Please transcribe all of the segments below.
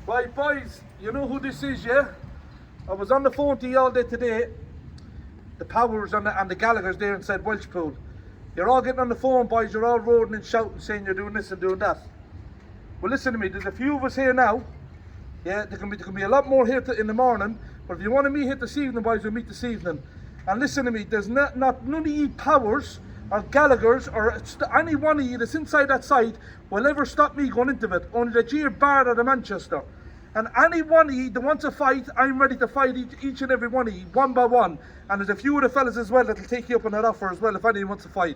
Right, boys, you know who this is, yeah? I was on the phone to you all day today. The Powers and the Gallaghers there inside Welshpool. You're all getting on the phone, boys. You're all roaring and shouting, saying you're doing this and doing that. Well, listen to me. There's a few of us here now. Yeah, there can be a lot more here in the morning. But if you want to meet here this evening, boys, we'll meet this evening. And listen to me. There's none of you Powers or Gallaghers or any one of you that's inside that site will ever stop me going into it. Only that you're barred out of Manchester. And any one of you that wants to fight, I'm ready to fight each and every one of you, one by one. And there's a few of the fellas as well that'll take you up on that offer as well if anyone wants to fight.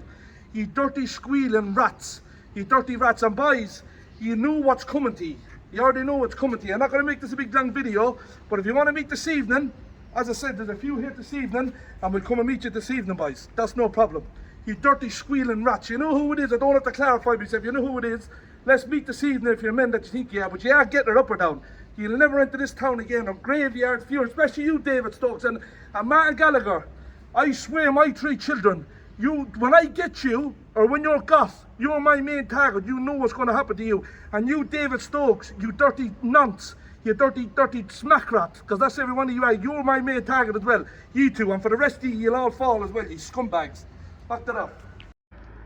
You dirty squealing rats. You dirty rats. And boys, you know what's coming to you. You already know what's coming to you. I'm not going to make this a big long video, but if you want to meet this evening, as I said, there's a few here this evening, and we'll come and meet you this evening, boys. That's no problem. You dirty squealing rats. You know who it is. I don't have to clarify myself. You know who it is. Let's meet this evening if you're men that you think you are, but you are getting it up or down. You'll never enter this town again, or graveyard fear, especially you, David Stokes and Martin Gallagher. I swear my 3 children, when I get you, or when you're got, you're my main target. You know what's going to happen to you. And you, David Stokes, you dirty nonce, you dirty smack rat, because that's every one of you are. You're my main target as well. You two, and for the rest of you, you'll all fall as well, you scumbags. Back that up.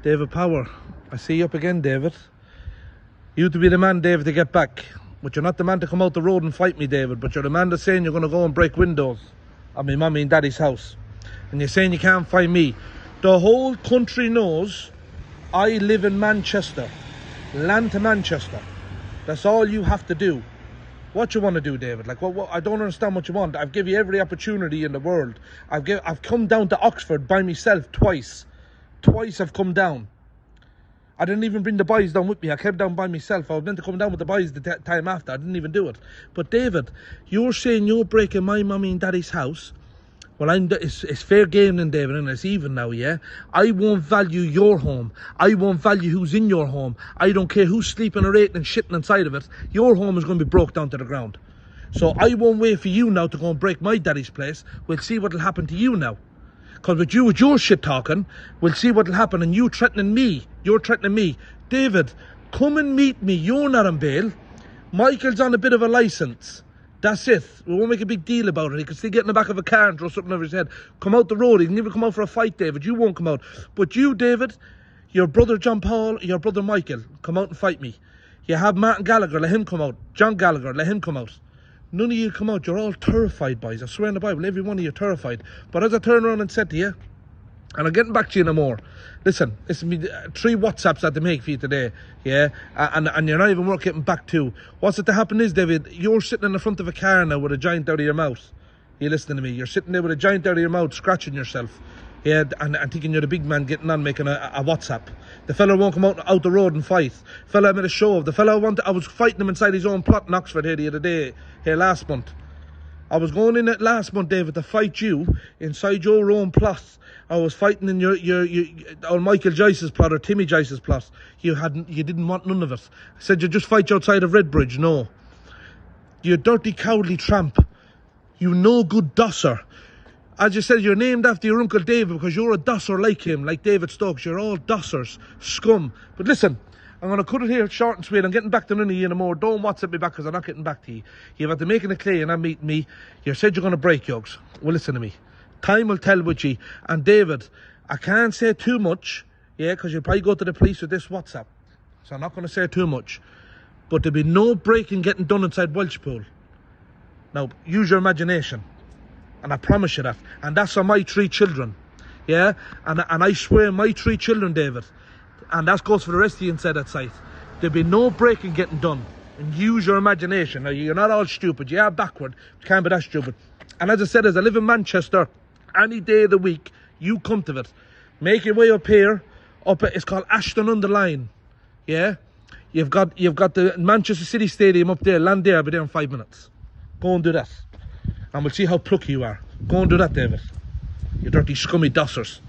David Power, I see you up again, David. You to be the man, David, to get back. But you're not the man to come out the road and fight me, David. But you're the man that's saying you're going to go and break windows at my mummy and daddy's house. And you're saying you can't find me. The whole country knows I live in Manchester. Land to Manchester. That's all you have to do. What you want to do, David? Like, what, I don't understand what you want. I've given you every opportunity in the world. I've come down to Oxford by myself twice. Twice I've come down. I didn't even bring the boys down with me. I came down by myself. I was meant to come down with the boys the time after. I didn't even do it. But David, you're saying you're breaking my mummy and daddy's house. Well, it's fair game then, David, and it's even now, yeah? I won't value your home. I won't value who's in your home. I don't care who's sleeping or eating and shitting inside of it. Your home is going to be broke down to the ground. So I won't wait for you now to go and break my daddy's place. We'll see what'll happen to you now. Because with your shit talking, we'll see what'll happen. And you threatening me. You're threatening me. David, come and meet me. You're not on bail. Michael's on a bit of a licence. That's it. We won't make a big deal about it. He can still get in the back of a car and throw something over his head. Come out the road. He can even come out for a fight, David. You won't come out. But you, David, your brother John Paul, your brother Michael, come out and fight me. You have Martin Gallagher, let him come out. John Gallagher, let him come out. None of you come out. You're all terrified, boys. I swear in the Bible, every one of you are terrified. But as I turn around and said to you, and I'm getting back to you no more. Listen, it's me 3 WhatsApps that to make for you today, yeah? And you're not even worth getting back to. What's it to happen is, David, you're sitting in the front of a car now with a giant out of your mouth. You listening to me? You're sitting there with a giant out of your mouth, scratching yourself. Yeah, and thinking you're the big man getting on making a WhatsApp. The fella won't come out the road and fight. Fella I made a show of. The fella I was fighting him inside his own plot in Oxford here the other day, here last month. I was going in it last month, David, to fight you inside your own plot. I was fighting in your Michael Joyce's plot or Timmy Joyce's plot. You didn't want none of it. I said you just fight you outside of Redbridge. No. You dirty cowardly tramp. You no good dosser. As you said, you're named after your Uncle David because you're a dosser like him, like David Stokes. You're all dossers, scum. But listen, I'm going to cut it here short and sweet. I'm getting back to none of you anymore. Don't WhatsApp me back because I'm not getting back to you. You've had to make a clay and not meeting me. You said you're going to break yogs. Well, listen to me. Time will tell with you. And David, I can't say too much, yeah, because you'll probably go to the police with this WhatsApp. So I'm not going to say too much. But there'll be no breaking getting done inside Welshpool. Now, use your imagination. And I promise you that. And that's on my 3 children. Yeah? And I swear my 3 children, David. And that goes for the rest of you inside that site. There'll be no breaking getting done. And use your imagination. Now, you're not all stupid. You are backward. You can't be that stupid. And as I said, as I live in Manchester, any day of the week, you come to it. Make your way up here. It's called Ashton-under-Lyne. Yeah? You've got the Manchester City Stadium up there. Land there. I'll be there in 5 minutes. Go and do that. And we'll see how plucky you are. Go and do that, David. You dirty, scummy dossers.